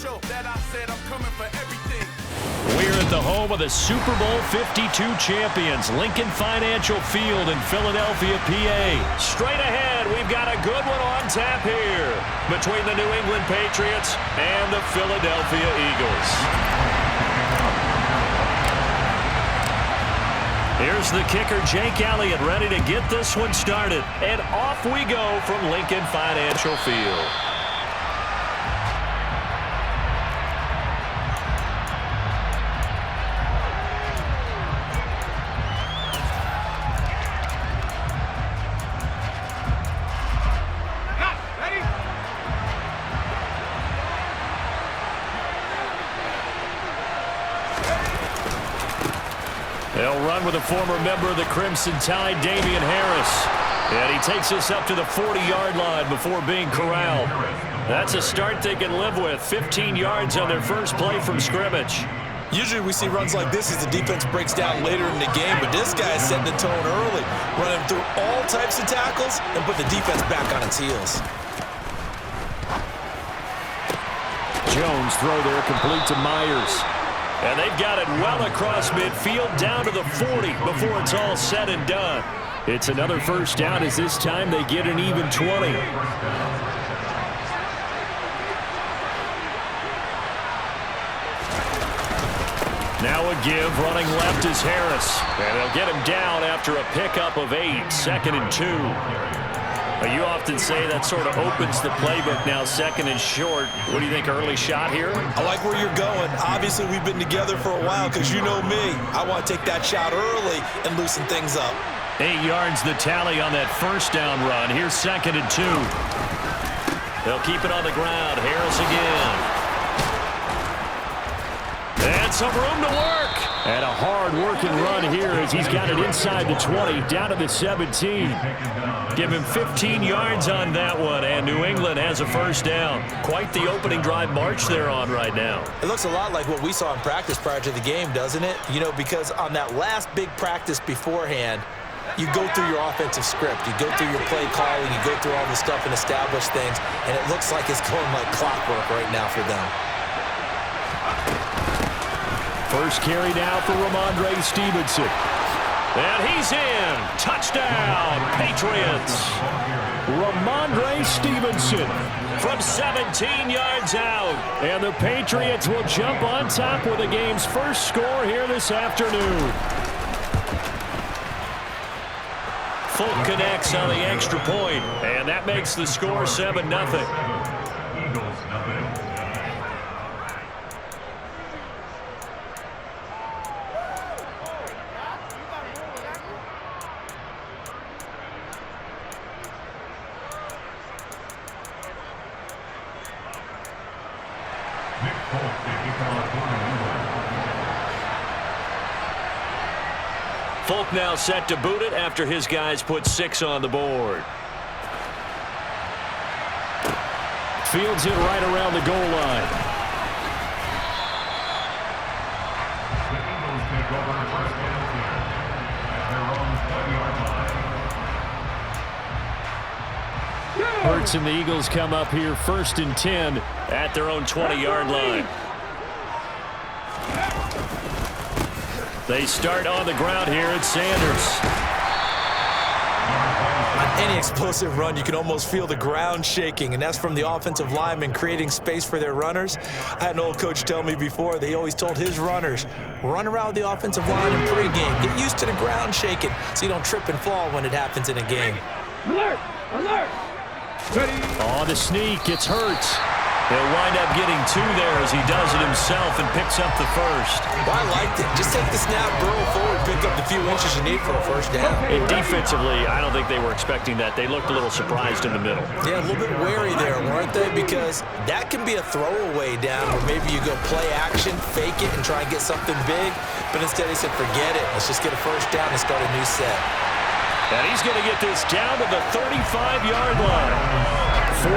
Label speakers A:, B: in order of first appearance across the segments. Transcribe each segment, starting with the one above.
A: sure that I said I'm coming for everything.
B: We're at the home of the Super Bowl 52 champions, Lincoln Financial Field in Philadelphia, PA. Straight ahead, we've got a good one on tap here between the New England Patriots and the Philadelphia Eagles. Here's the kicker, Jake Elliott, ready to get this one started. And off we go from Lincoln Financial Field. They'll run with a former member of the Crimson Tide, Damian Harris. And he takes us up to the 40-yard line before being corralled. That's a start they can live with. 15 yards on their first play from scrimmage.
C: Usually we see runs like this as the defense breaks down later in the game, but this guy is setting the tone early, running through all types of tackles and put the defense back on its heels.
B: Jones throw there, complete to Myers. And they've got it well across midfield down to the 40 before it's all said and done. It's another first down as this time they get an even 20. Now a give, running left is Harris. And they'll get him down after a pickup of 8, 2nd and 2. You often say that sort of opens the playbook now, 2nd and short. What do you think, early shot here?
C: I like where you're going. Obviously, we've been together for a while because you know me. I want to take that shot early and loosen things up.
B: 8 yards the tally on that first down run. Here's 2nd and 2. They'll keep it on the ground. Harris again. And some room to work. And a hard-working run here as he's got it inside the 20, down to the 17. Give him 15 yards on that one, and New England has a first down. Quite the opening drive march they're on right now.
C: It looks a lot like what we saw in practice prior to the game, doesn't it? You know, because on that last big practice beforehand, you go through your offensive script. You go through your play calling. You go through all the stuff and establish things, and it looks like it's going like clockwork right now for them.
B: First carry now for Ramondre Stevenson. And he's in. Touchdown, Patriots. Ramondre Stevenson from 17 yards out. And the Patriots will jump on top with the game's first score here this afternoon. Folk connects on the extra point, and that makes the score 7-0. Folk now set to boot it after his guys put 6 on the board. Fields it right around the goal line. Hurts and the Eagles come up here 1st and 10 at their own 20-yard line. They start on the ground here at Sanders.
C: On any explosive run, you can almost feel the ground shaking, and that's from the offensive linemen creating space for their runners. I had an old coach tell me before, they always told his runners, run around the offensive line in pregame. Get used to the ground shaking so you don't trip and fall when it happens in a game.
D: Alert! Alert!
B: On the sneak, it's Hurts. He'll wind up getting 2 there as he does it himself and picks up the first.
C: Well, I liked it. Just take the snap, burrow forward, pick up the few inches you need for a first down.
B: And defensively, I don't think they were expecting that. They looked a little surprised in the middle.
C: Yeah, a little bit wary there, weren't they? Because that can be a throwaway down where maybe you go play action, fake it, and try and get something big. But instead he said, forget it. Let's just get a first down and start a new set.
B: And he's going to get this down to the 35-yard line. 43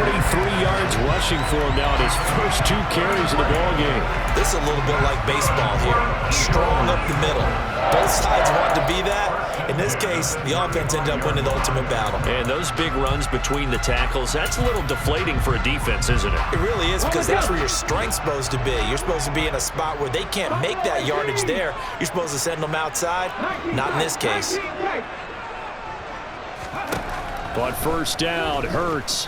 B: yards rushing for him now in his first 2 carries of the ballgame.
C: This is a little bit like baseball here. Strong up the middle. Both sides want to be that. In this case, the offense ended up winning the ultimate battle.
B: And those big runs between the tackles, that's a little deflating for a defense, isn't it?
C: It really is, because that's where your strength's supposed to be. You're supposed to be in a spot where they can't make that yardage there. You're supposed to send them outside. Not in this case.
B: But first down, Hurts.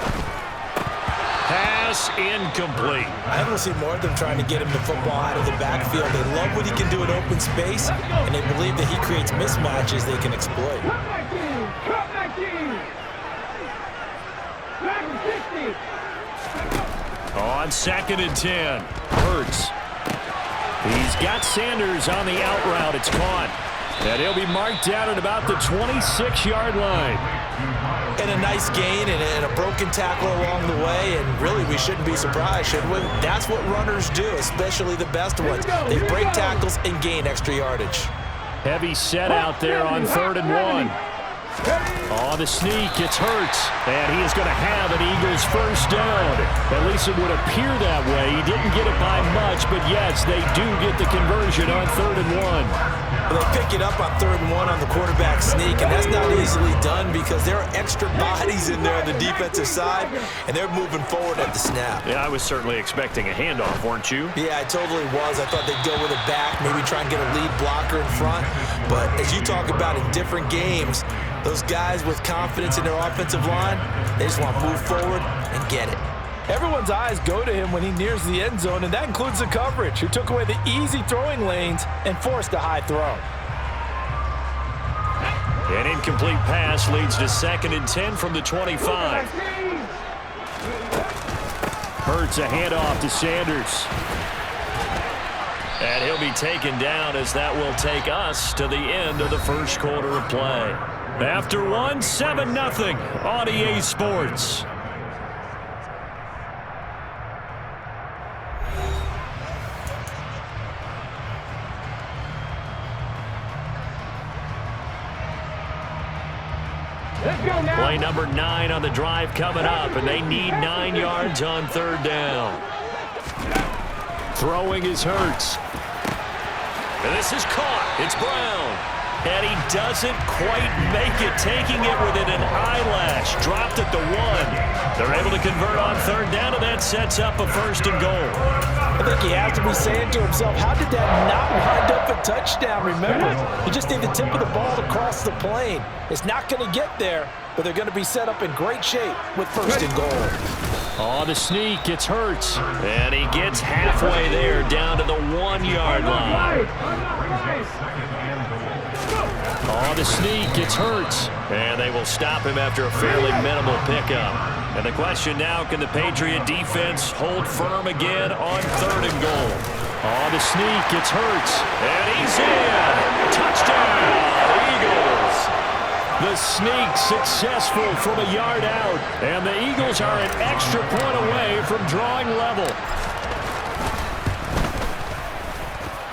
B: Pass incomplete.
C: I don't see more of them trying to get him the football out of the backfield. They love what he can do in open space, and they believe that he creates mismatches they can exploit.
B: On 2nd and 10, Hurts. He's got Sanders on the out route. It's caught. And he'll be marked down at about the 26-yard line.
C: And a nice gain and a broken tackle along the way, and really we shouldn't be surprised, should we? That's what runners do, especially the best ones. They break tackles and gain extra yardage.
B: Heavy set out there on 3rd and 1. On the sneak, it's Hurts, and he is going to have an Eagles first down. At least it would appear that way. He didn't get it by much, but yes, they do get the conversion on 3rd and 1.
C: They pick it up on 3rd and 1 on the quarterback sneak, and that's not easily done because there are extra bodies in there on the defensive side, and they're moving forward at the snap.
B: Yeah, I was certainly expecting a handoff, weren't you?
C: Yeah, I totally was. I thought they'd go with a back, maybe try and get a lead blocker in front. But as you talk about in different games, those guys with confidence in their offensive line, they just want to move forward and get it. Everyone's eyes go to him when he nears the end zone, and that includes the coverage, who took away the easy throwing lanes and forced a high throw.
B: An incomplete pass leads to 2nd and 10 from the 25. Hurts a handoff to Sanders. And he'll be taken down as that will take us to the end of the first quarter of play. After one, 7-0 on EA Sports. Play number 9 on the drive coming up, and they need 9 yards on 3rd down. Throwing is Hurts. And this is caught. It's Brown. And he doesn't quite make it, taking it within an eyelash. Dropped at the 1. They're able to convert on 3rd down, and that sets up a 1st and goal.
C: I think he has to be saying to himself, how did that not wind up a touchdown? Remember, you just need the tip of the ball to cross the plane. It's not going to get there, but they're going to be set up in great shape with 1st and goal.
B: On the sneak, it's Hurts. And he gets halfway there, down to the 1-yard line. On the sneak, it's Hurts. And they will stop him after a fairly minimal pickup. And the question now, can the Patriot defense hold firm again on 3rd and goal? On the sneak, it's Hurts. And he's in. Touchdown, Eagles. The sneak successful from a yard out. And the Eagles are an extra point away from drawing level.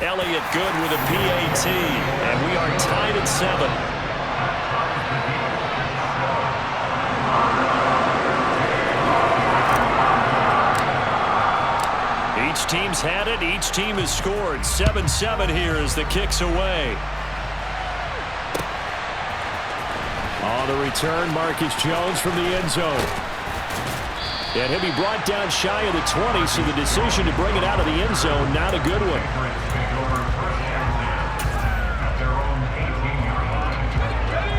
B: Elliott good with a PAT. And we are tied at 7. Each team's had it. Each team has scored. 7-7 here as the kick's away. On the return, Marcus Jones from the end zone. And he'll be brought down shy of the 20, so the decision to bring it out of the end zone, not a good one.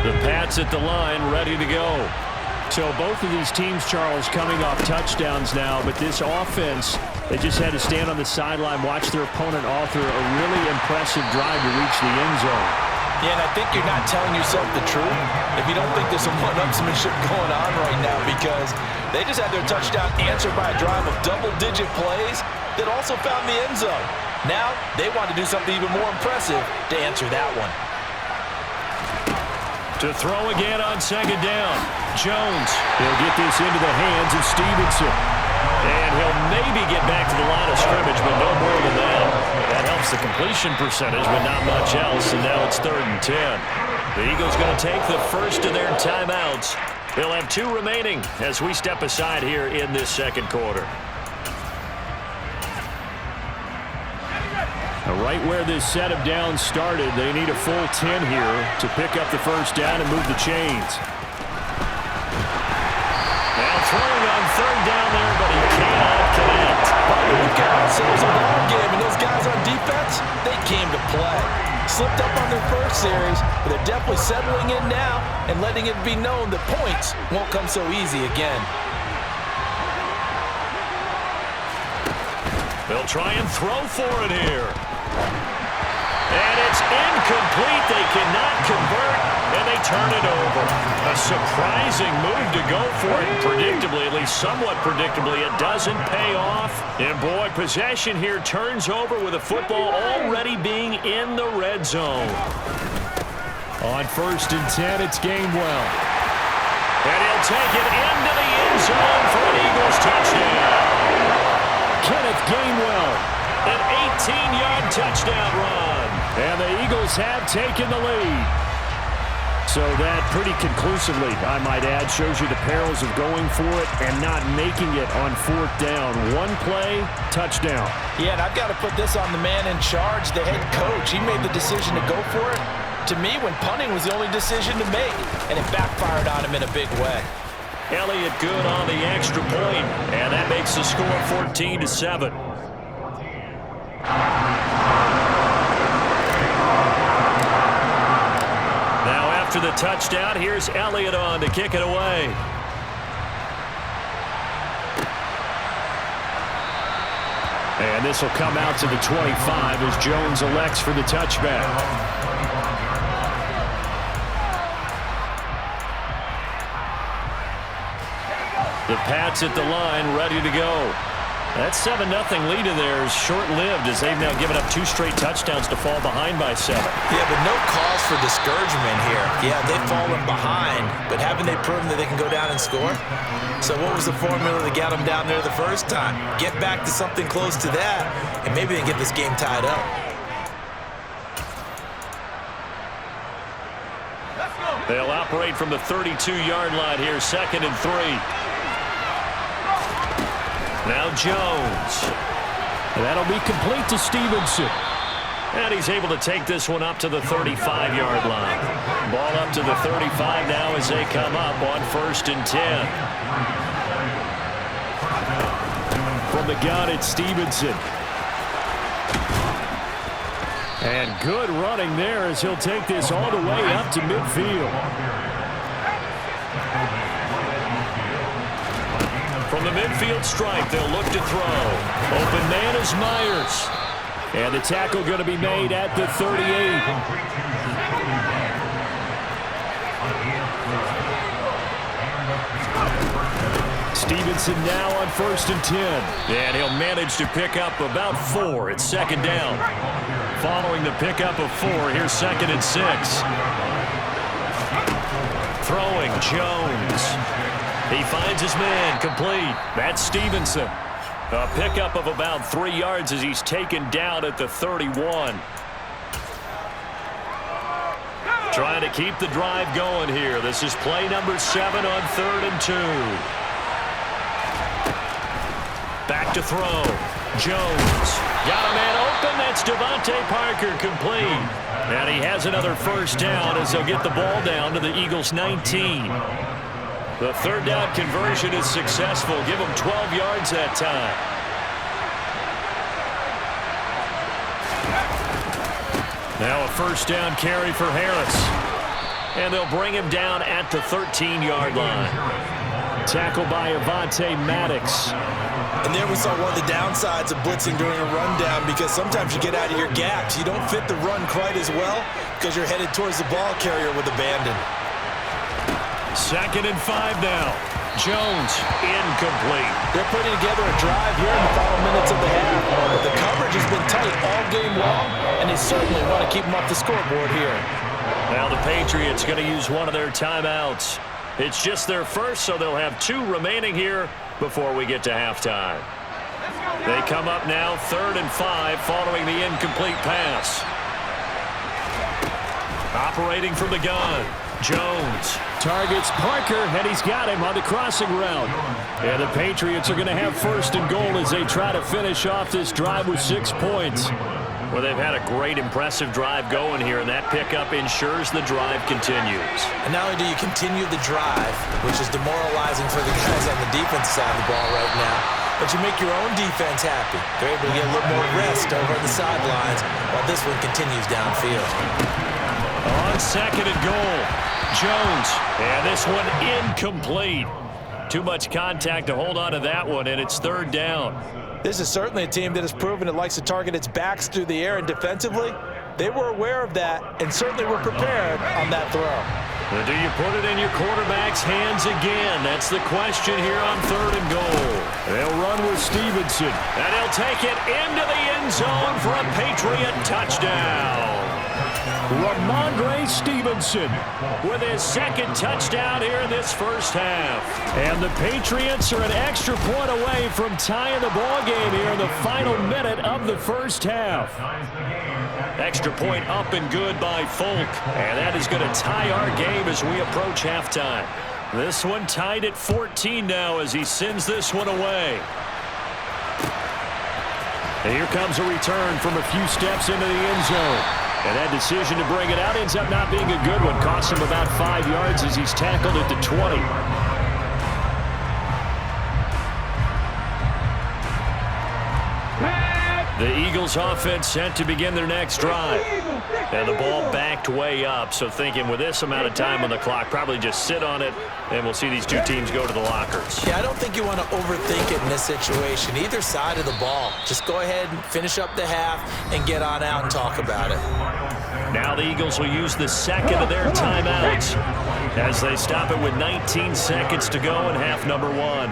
B: The Pats at the line, ready to go. So both of these teams, Charles, coming off touchdowns now, but this offense, they just had to stand on the sideline, watch their opponent author a really impressive drive to reach the end zone.
C: Yeah, and I think you're not telling yourself the truth if you don't think there's some one-upsmanship going on right now, because they just had their touchdown answered by a drive of double-digit plays that also found the end zone. Now they want to do something even more impressive to answer that one.
B: To throw again on 2nd down. Jones. He'll get this into the hands of Stevenson. And he'll maybe get back to the line of scrimmage, but no more than that. That helps the completion percentage, but not much else. And now it's 3rd and 10. The Eagles going to take the first of their timeouts. They'll have 2 remaining as we step aside here in this 2nd quarter. Right where this set of downs started, they need a full 10 here to pick up the first down and move the chains. Now throwing on third down there, but he cannot connect.
C: We've got ourselves a ball game, and those guys on defense, they came to play. Slipped up on their first series, but they're definitely settling in now and letting it be known that points won't come so easy again.
B: They'll try and throw for it here. And it's incomplete. They cannot convert, and they turn it over. A surprising move to go for it. Predictably, at least somewhat predictably, it doesn't pay off. And boy, possession here turns over with the football already being in the red zone. On 1st and 10, it's Gainwell. And he'll take it into the end zone for an Eagles touchdown. Kenneth Gainwell, an 18-yard touchdown run. And the Eagles have taken the lead. So that pretty conclusively, I might add, shows you the perils of going for it and not making it on 4th down. One play, touchdown.
C: Yeah, and I've got to put this on the man in charge, the head coach. He made the decision to go for it. To me, when punting was the only decision to make, and it backfired on him in a big way.
B: Elliott good on the extra point, and that makes the score 14-7. Now after the touchdown, here's Elliott on to kick it away. And this will come out to the 25 as Jones elects for the touchback. The Pats at the line, ready to go. That 7-0 lead in there is short-lived as they've now given up 2 straight touchdowns to fall behind by 7.
C: Yeah, but no cause for discouragement here. Yeah, they've fallen behind, but haven't they proven that they can go down and score? So what was the formula that got them down there the first time? Get back to something close to that, and maybe they can get this game tied up.
B: They'll operate from the 32-yard line here, 2nd and 3. Now Jones. That'll be complete to Stevenson. And he's able to take this one up to the 35-yard line. Ball up to the 35 now as they come up on 1st and 10. From the gun, it's Stevenson. And good running there as he'll take this all the way up to midfield. From the midfield stripe, they'll look to throw. Open man is Myers. And the tackle going to be made at the 38. Stevenson now on 1st and 10. And he'll manage to pick up about 4 at 2nd down. Following the pickup of 4, here's 2nd and 6. Throwing Jones. He finds his man, complete. That's Stevenson. A pickup of about 3 yards as he's taken down at the 31. Trying to keep the drive going here. This is play number 7 on 3rd and 2. Back to throw. Jones. Got a man open. That's Devontae Parker, complete. And he has another first down as they'll get the ball down to the Eagles' 19. The 3rd down conversion is successful. Give them 12 yards that time. Now a first down carry for Harris. And they'll bring him down at the 13-yard line. Tackled by Avonte Maddox.
C: And there we saw one of the downsides of blitzing during a rundown, because sometimes you get out of your gaps. You don't fit the run quite as well because you're headed towards the ball carrier with abandon.
B: 2nd and 5 now. Jones, incomplete.
C: They're putting together a drive here in the final minutes of the half. But the coverage has been tight all game long, and they certainly want to keep them off the scoreboard here.
B: Now the Patriots going to use one of their timeouts. It's just their first, so they'll have 2 remaining here before we get to halftime. They come up now 3rd and 5 following the incomplete pass. Operating from the gun. Jones targets Parker, and he's got him on the crossing route. And the Patriots are going to have 1st and goal as they try to finish off this drive with 6 points. Well, they've had a great, impressive drive going here, and that pickup ensures the drive continues.
C: And not only do you continue the drive, which is demoralizing for the guys on the defense side of the ball right now, but you make your own defense happy. They're able to get a little more rest over on the sidelines while this one continues downfield.
B: On second and goal, Jones. And this one incomplete. Too much contact to hold on to that one, and it's third down.
C: This is certainly a team that has proven it likes to target its backs through the air, and defensively, they were aware of that and certainly were prepared on that throw.
B: Well, do you put it in your quarterback's hands again? That's the question here on third and goal. They'll run with Stevenson, and he'll take it into the end zone for a Patriot touchdown. Ramondre Stevenson with his second touchdown here in this first half. And the Patriots are an extra point away from tying the ball game here in the final minute of the first half. Extra point up and good by Folk. And that is going to tie our game as we approach halftime. This one tied at 14 now as he sends this one away. And here comes a return from a few steps into the end zone. And that decision to bring it out ends up not being a good one. Costs him about 5 yards as he's tackled at the 20. The Eagles offense set to begin their next drive. And the ball backed way up, so thinking with this amount of time on the clock, probably just sit on it, and we'll see these two teams go to the lockers.
C: Yeah, I don't think you want to overthink it in this situation. Either side of the ball. Just go ahead and finish up the half and get on out and talk about it.
B: Now the Eagles will use the second of their timeouts as they stop it with 19 seconds to go in half number one.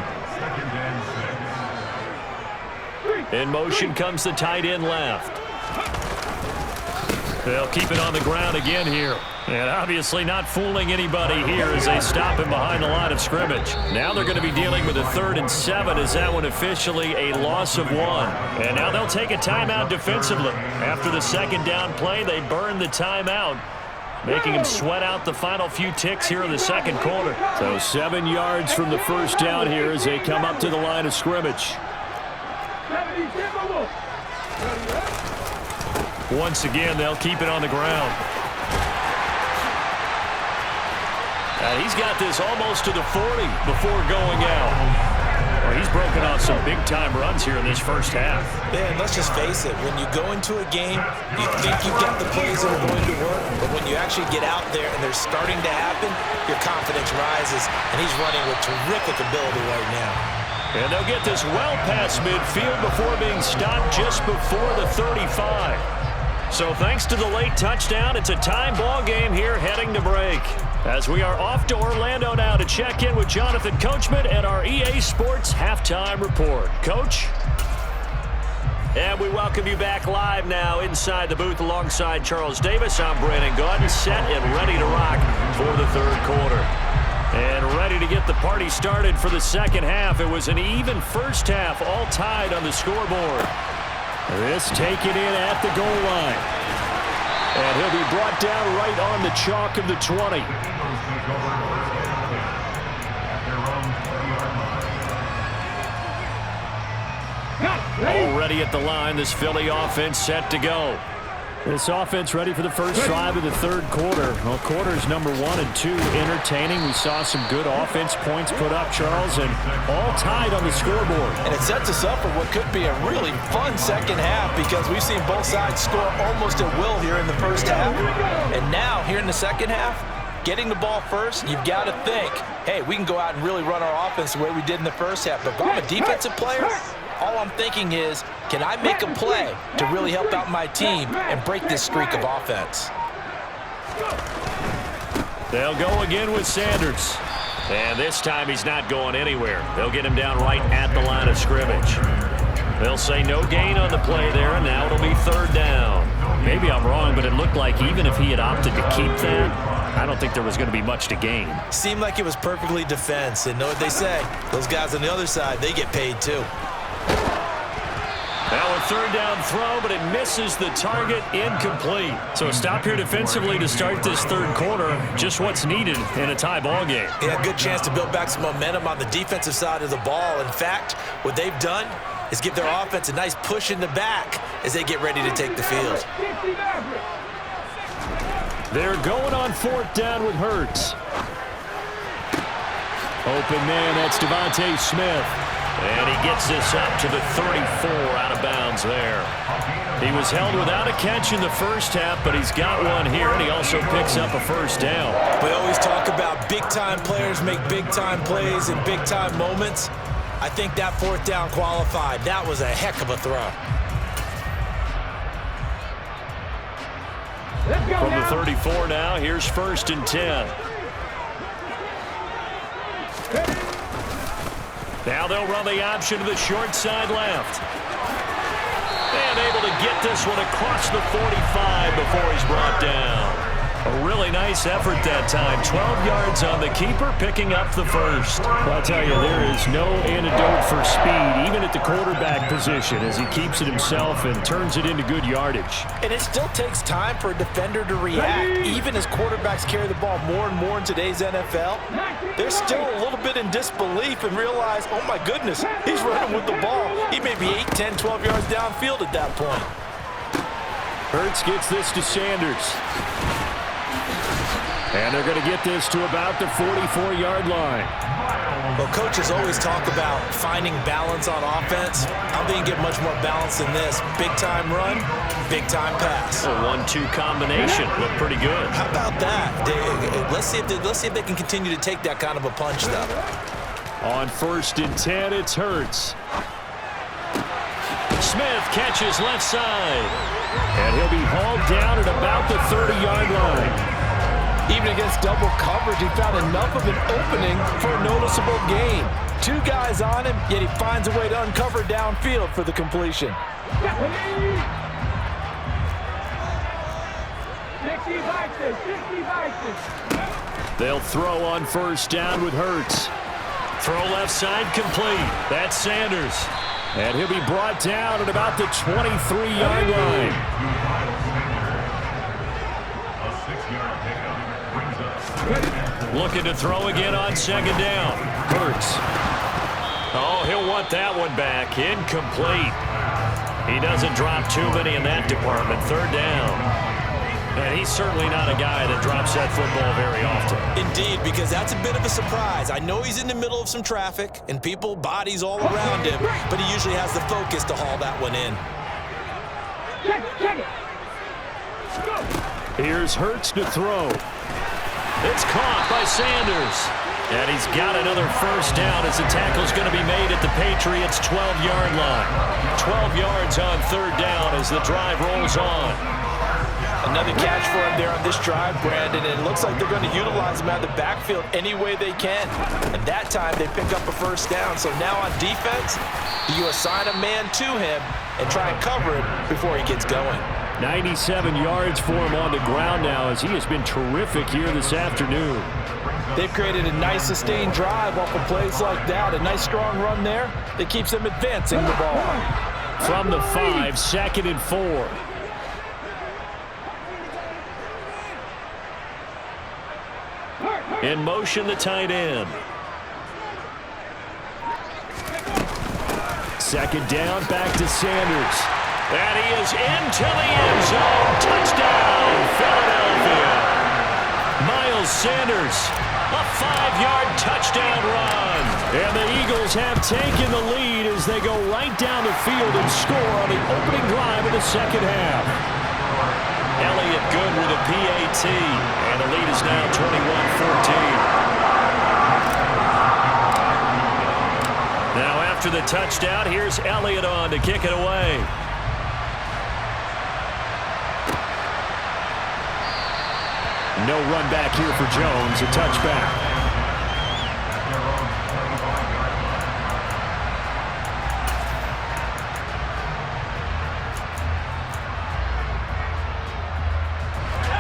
B: In motion comes the tight end left. They'll keep it on the ground again here. And obviously not fooling anybody here as they stop him behind the line of scrimmage. Now they're going to be dealing with a 3rd and 7 as that one officially a loss of 1. And now they'll take a timeout defensively. After the second down play, they burn the timeout, making him sweat out the final few ticks here in the second quarter. So 7 yards from the first down here as they come up to the line of scrimmage. Once again, they'll keep it on the ground. He's got this almost to the 40 before going out. Well, he's broken off some big-time runs here in this first half.
C: Man, let's just face it. When you go into a game, you think you get the plays that are going to work, but when you actually get out there and they're starting to happen, your confidence rises, and he's running with terrific ability right now.
B: And they'll get this well past midfield before being stopped just before the 35. So thanks to the late touchdown, it's a tie ball game here heading to break. As we are off to Orlando now to check in with Jonathan Coachman and our EA Sports Halftime Report. Coach? And we welcome you back live now inside the booth alongside Charles Davis. I'm Brandon Gaudin, set and ready to rock for the third quarter. And ready to get the party started for the second half. It was an even first half, all tied on the scoreboard. This taken in at the goal line. And he'll be brought down right on the chalk of the 20. Already at the line, this Philly offense set to go. This offense ready for the first drive of the third quarter. Well, quarters number 1 and 2 entertaining. We saw some good offense points put up, Charles, and all tied on the scoreboard.
C: And it sets us up for what could be a really fun second half because we've seen both sides score almost at will here in the first half. And now, here in the second half, getting the ball first, you've got to think, hey, we can go out and really run our offense the way we did in the first half. But if I'm a defensive player, all I'm thinking is, can I make a play to really help out my team and break this streak of offense?
B: They'll go again with Sanders. And this time he's not going anywhere. They'll get him down right at the line of scrimmage. They'll say no gain on the play there, and now it'll be third down. Maybe I'm wrong, but it looked like even if he had opted to keep that, I don't think there was going to be much to gain.
C: Seemed like it was perfectly defense, and know what they say. Those guys on the other side, they get paid too.
B: Now a third down throw, but it misses the target, incomplete. So a stop here defensively to start this third quarter. Just what's needed in a tie ball game.
C: Yeah, good chance to build back some momentum on the defensive side of the ball. In fact, what they've done, is give their offense a nice push in the back as they get ready to take the field.
B: They're going on 4th down with Hurts. Open man, that's Devontae Smith. And he gets this up to the 34 out of bounds there. He was held without a catch in the first half, but he's got one here, and he also picks up a 1st down.
C: We always talk about big-time players make big-time plays in big-time moments. I think that 4th down qualified. That was a heck of a throw.
B: From the 34 now, here's 1st and 10. Now they'll run the option to the short side left. And able to get this one across the 45 before he's brought down. A really nice effort that time. 12 yards on the keeper, picking up the 1st. Well, I'll tell you, there is no antidote for speed, even at the quarterback position, as he keeps it himself and turns it into good yardage.
C: And it still takes time for a defender to react. Even as quarterbacks carry the ball more and more in today's NFL, they're still a little bit in disbelief and realize, oh my goodness, he's running with the ball. He may be 8, 10, 12 yards downfield at that point.
B: Hurts gets this to Sanders. And they're going to get this to about the 44-yard line.
C: Well, coaches always talk about finding balance on offense. I don't think you get much more balance than this. Big-time run, big-time pass.
B: A 1-2 combination. Looked pretty good.
C: How about that? Let's see if they can continue to take that kind of a punch, though.
B: On 1st and 10, it's Hurts. Smith catches left side. And he'll be hauled down at about the 30-yard line.
C: Even against double coverage, he found enough of an opening for a noticeable gain. 2 guys on him, yet he finds a way to uncover downfield for the completion.
B: They'll throw on 1st down with Hurts. Throw left side complete. That's Sanders. And he'll be brought down at about the 23-yard line. Looking to throw again on 2nd down. Hurts. Oh, he'll want that one back. Incomplete. He doesn't drop too many in that department. 3rd down. And he's certainly not a guy that drops that football very often.
C: Indeed, because that's a bit of a surprise. I know he's in the middle of some traffic and people, bodies all around him, but he usually has the focus to haul that one in.
B: Here's Hurts to throw. It's caught by Sanders. And he's got another 1st down as the tackle's going to be made at the Patriots' 12-yard line. 12 yards on 3rd down as the drive rolls on.
C: Another catch for him there on this drive, Brandon, and it looks like they're going to utilize him out of the backfield any way they can. And that time they pick up a 1st down. So now on defense, you assign a man to him and try and cover it before he gets going.
B: 97 yards for him on the ground now as he has been terrific here this afternoon.
C: They've created a nice sustained drive off of plays like that. A nice strong run there that keeps them advancing the ball.
B: From the 5, 2nd and 4. In motion, the tight end. 2nd down, back to Sanders. And he is into the end zone. Touchdown, Philadelphia. Miles Sanders, a 5-yard touchdown run. And the Eagles have taken the lead as they go right down the field and score on the opening drive of the 2nd half. Elliott good with a PAT. And the lead is now 21-14. Now after the touchdown, here's Elliott on to kick it away. No run back here for Jones, a touchback.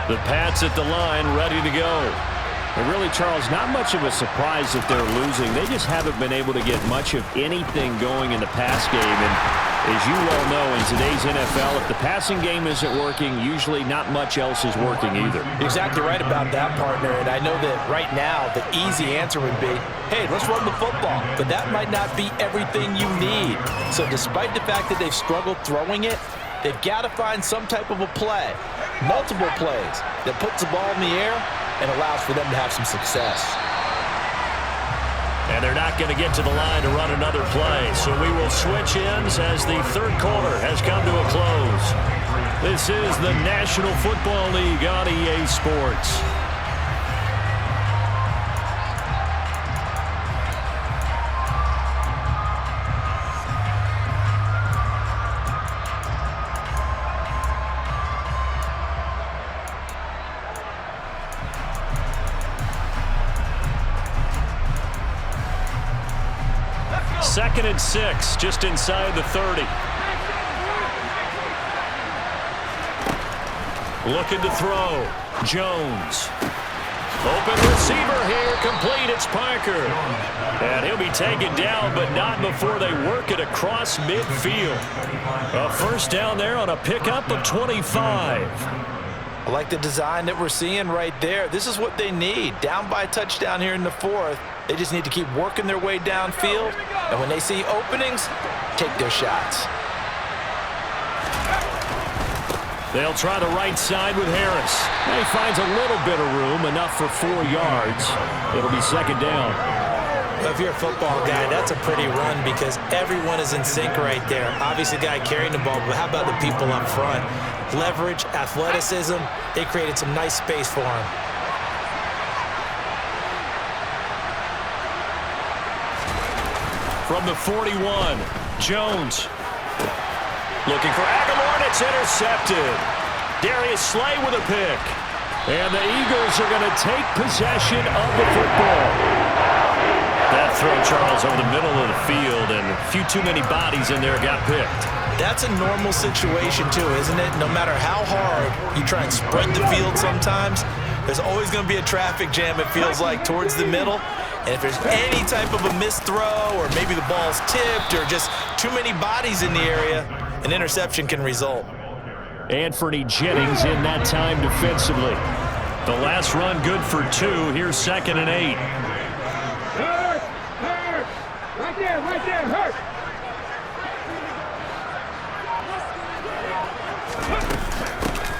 B: The Pats at the line, ready to go. And really, Charles, not much of a surprise that they're losing. They just haven't been able to get much of anything going in the pass game. And As you well know, in today's NFL, if the passing game isn't working, usually not much else is working either.
C: Exactly right about that, partner. And I know that right now the easy answer would be, hey, let's run the football. But that might not be everything you need. So despite the fact that they've struggled throwing it, they've got to find some type of a play, multiple plays, that puts the ball in the air and allows for them to have some success.
B: And they're not going to get to the line to run another play. So we will switch ends as the third quarter has come to a close. This is the National Football League on EA Sports. Second and 6, just inside the 30. Looking to throw. Jones. Open receiver here, complete. It's Parker. And he'll be taken down, but not before they work it across midfield. A first down there on a pickup of 25.
C: I like the design that we're seeing right there. This is what they need. Down by a touchdown here in the fourth. They just need to keep working their way downfield. And when they see openings, take their shots.
B: They'll try the right side with Harris. He finds a little bit of room, enough for 4 yards. It'll be second down.
C: Well, if you're a football guy, that's a pretty run because everyone is in sync right there. Obviously, the guy carrying the ball, but how about the people up front? Leverage, athleticism, they created some nice space for him.
B: From the 41, Jones. Looking for Aguilar, and it's intercepted. Darius Slay with a pick. And the Eagles are going to take possession of the football. That throw, Charles, over the middle of the field, and a few too many bodies in there got picked.
C: That's a normal situation, too, isn't it? No matter how hard you try and spread the field sometimes, there's always going to be a traffic jam, it feels like, towards the middle. And if there's any type of a missed throw or maybe the ball's tipped or just too many bodies in the area, an interception can result.
B: Anthony Jennings in that time defensively. The last run good for 2. Here's second and 8.
D: Hurt! Hurt! Right there, hurt!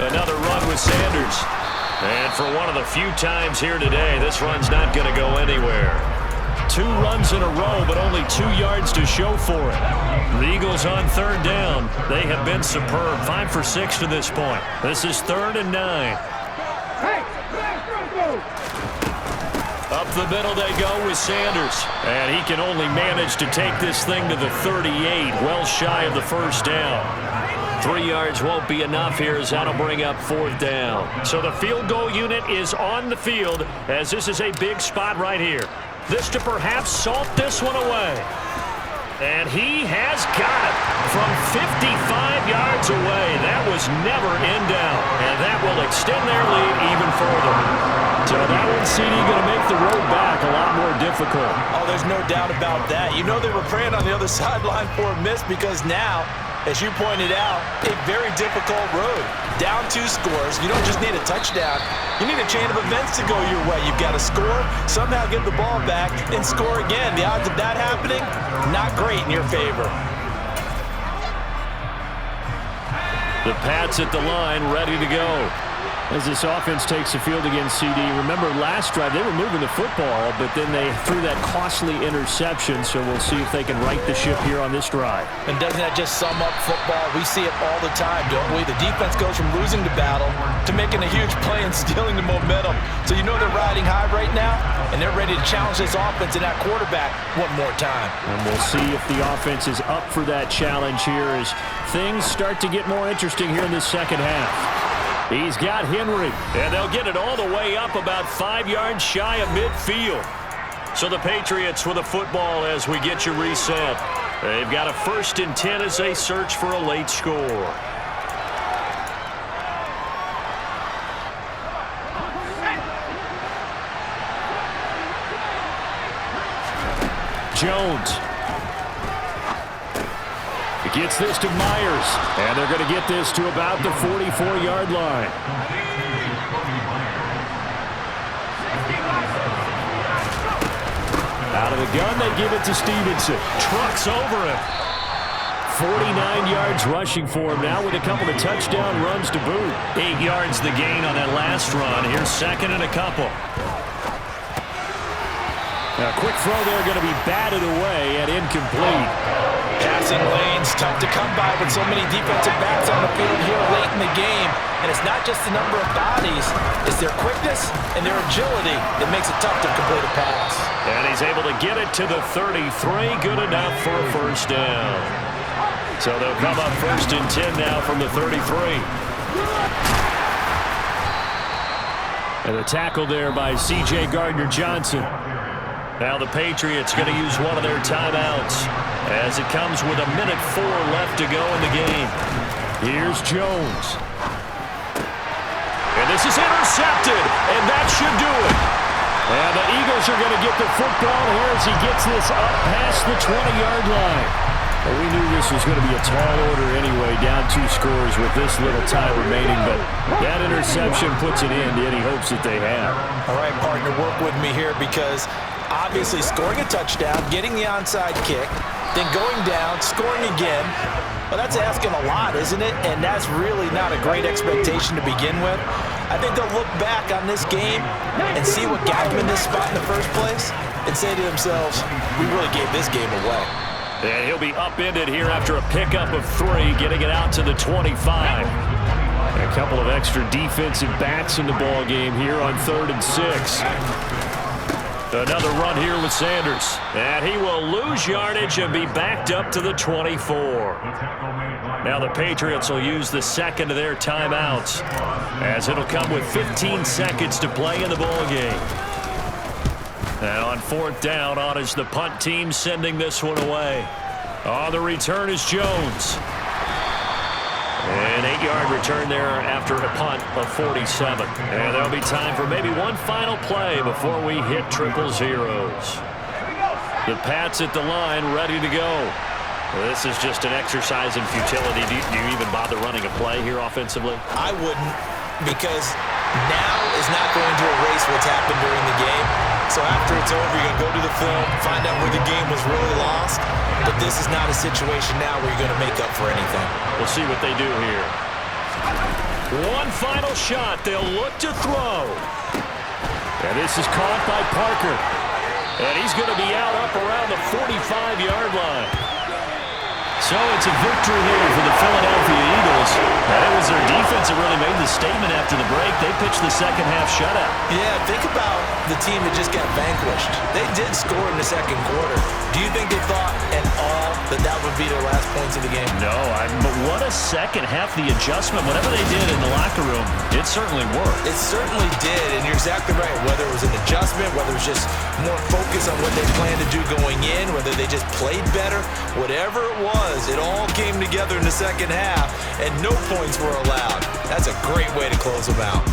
B: Another run with Sanders. And for one of the few times here today, this run's not going to go anywhere. 2 runs in a row, but only 2 yards to show for it. The Eagles on third down. They have been superb. 5 for 6 to this point. This is 3rd and 9.
D: Hey!
B: Up the middle they go with Sanders. And he can only manage to take this thing to the 38, well shy of the first down. 3 yards won't be enough here as that'll bring up 4th down. So the field goal unit is on the field as this is a big spot right here. This to perhaps salt this one away. And he has got it from 55 yards away. That was never in doubt. And that will extend their lead even further. So that one, CD, going to make the road back a lot more difficult.
C: Oh, there's no doubt about that. You know they were praying on the other sideline for a miss because now, as you pointed out, a very difficult road. Down 2 scores. You don't just need a touchdown. You need a chain of events to go your way. You've got to score, somehow get the ball back, and score again. The odds of that happening, not great in your favor.
B: The Pats at the line, ready to go. As this offense takes the field against CD. Remember, last drive, they were moving the football, but then they threw that costly interception, so we'll see if they can right the ship here on this drive.
C: And doesn't that just sum up football? We see it all the time, don't we? The defense goes from losing the battle to making a huge play and stealing the momentum. So you know they're riding high right now, and they're ready to challenge this offense and that quarterback one more time.
B: And we'll see if the offense is up for that challenge here as things start to get more interesting here in this second half. He's got Henry, and they'll get it all the way up about 5 yards shy of midfield. So the Patriots with a football as we get you reset. They've got a 1st and 10 as they search for a late score. Jones. Gets this to Myers, and they're going to get this to about the 44-yard line. Out of the gun, they give it to Stevenson. Trucks over him. 49 yards rushing for him now with a couple of touchdown runs to boot. 8 yards the gain on that last run. Here's second and a couple. A quick throw there going to be batted away and incomplete.
C: Passing lanes, tough to come by with so many defensive backs on the field here late in the game. And it's not just the number of bodies, it's their quickness and their agility that makes it tough to complete a pass.
B: And he's able to get it to the 33. Good enough for a first down. So they'll come up first and 10 now from the 33. And a tackle there by C.J. Gardner-Johnson. Now the Patriots going to use one of their timeouts as it comes with 1:04 left to go in the game. Here's Jones. And this is intercepted, and that should do it. And the Eagles are going to get the football here as he gets this up past the 20-yard line. Well, we knew this was going to be a tall order anyway, down 2 scores with this little time remaining, but that interception puts an end to any hopes that they have.
C: All right, partner, work with me here because obviously scoring a touchdown, getting the onside kick, then going down, scoring again. Well, that's asking a lot, isn't it? And that's really not a great expectation to begin with. I think they'll look back on this game and see what got them in this spot in the first place and say to themselves, we really gave this game away.
B: And he'll be upended here after a pickup of 3, getting it out to the 25. A couple of extra defensive backs in the ball game here on 3rd and 6. Another run here with Sanders. And he will lose yardage and be backed up to the 24. Now the Patriots will use the second of their timeouts as it'll come with 15 seconds to play in the ball game. And on 4th down, on is the punt team sending this one away. On the return is Jones. An 8-yard return there after a punt of 47. And there'll be time for maybe one final play before we hit 000. The Pats at the line, ready to go. This is just an exercise in futility. Do you even bother running a play here offensively?
C: I wouldn't, because now is not going to erase what's happened during the game. So after it's over, you're going to go to the film, find out where the game was really lost. But this is not a situation now where you're going to make up for anything.
B: We'll see what they do here. One final shot. They'll look to throw. And this is caught by Parker. And he's going to be out up around the 45-yard line. So it's a victory here for the Philadelphia Eagles. And it was their defense that really made the statement after the break. They pitched the second half shutout.
C: Yeah, think about the team that just got vanquished. They did score in the second quarter. Do you think they thought at all that that would be their last points of the game?
B: No, but what a second half. The adjustment, whatever they did in the locker room, it certainly worked.
C: It certainly did, and you're exactly right. Whether it was an adjustment, whether it was just more focus on what they planned to do going in, whether they just played better, whatever it was, it all came together in the second half, and no points were allowed. That's a great way to close them out.